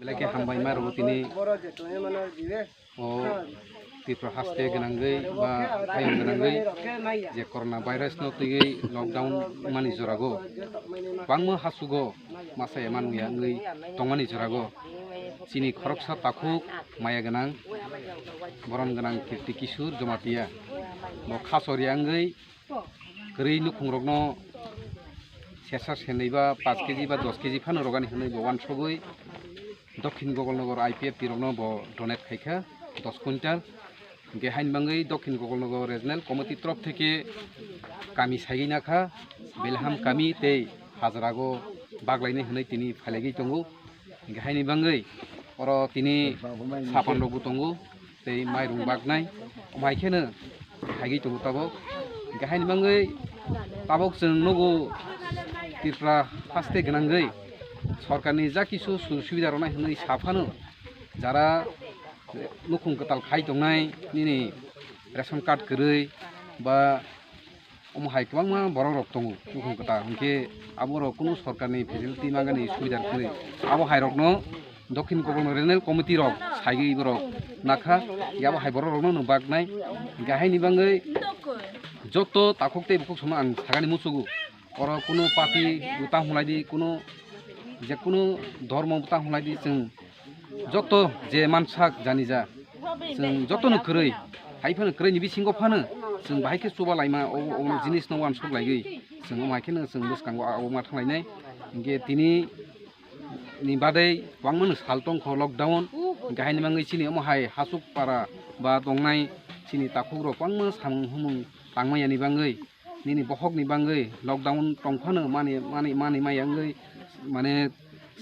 Belaki hambai maru tini o tipro haste genangai ba ayam genangai je corona virus no tigi lockdown mani jorago bangma hasugo masai manu ya ngai tongmani jorago sini khoroksa takuk maya genang boron genang kirti kisur jomatia no khasori angai geri nukhungrok no sesa senai ba 5 kg ba 10 kg phano rogani hanai bowan sogoi Dokhin Gogolnogor IPF tirokno bo donate khaika 10 quintal ge hain bangai Dokhin Gogolnogor regional committee trof theke kami saigi nakha belham kami tei hajrago baglaini hunai tini phalegi tongo ge haini bangai oro tini sapan rogu tongo tei mairung bagnai maikene haigi tongo tabo ge haini bangai tabok jeng nogo tirpra haste genangai সরকারনি যা কিছু সুবিধা রনাই হই সাফানো যারা নুকুং কতাল খাই দংনাই নিনি ration card গরৈ বা অমহাই गोबां বড় rock দङ নুকুং কতা হনকে আবর কোনো সরকারনি ফেসিলিটি মাগানি সুবিধা করে আবো হাইরকনো দক্ষিণ গগলনগর রিজনাল কমিটি রক সাইগি বরক নাখা ইয়াবো হাই বড় রকনো নুবাগনাই গাহাইনি বাঙ্গै যত তাককতে বুক সমা আं সাগানি মুসুগু অর কোনো পার্টি উতা হলাইদি কোনো যে কোনো ধর্ম বুতা হলাইদি जों যত যে মানসাক জানি যা जों যতনো গरै হাইফানো গरैनि बिसिंगो फानो जों बाहायके सुबा लाइमा ओ जिनिस न वान सब लाइगै जों माइखेनो जों बोसकांगो आवमा थांलायनाय गे तिनि नि बादै वांमोन सालटं ख लकडाउन गाहायनि मांगै सिनि अमहाय हासुक पारा बा दंनाय सिनि ताखुग्रो वांमो सामहुमुं तांमायानि बांगै निनि बहकनि बांगै लकडाउन टंफानो माने मायांगै माने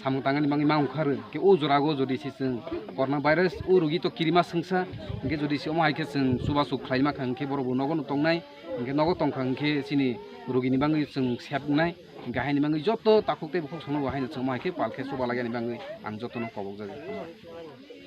सामु तांगानि बांगै मा ओंखारो के ओ जरागो जदि जों करना भाइरास ओ रोगि तो किरिमा संसा के जदि अमहायके जों सुबासुक खाइमा खांके बरबो नगन तंनाय के नग तंखांके सिनि रोगिनि बांगै जों सेबनाय गाहायनि बांगै जत ताखुकते बखक सनो बाहायनो जों माइके पालके सुबा लागानि बांगै आं जतनो कबक जायो।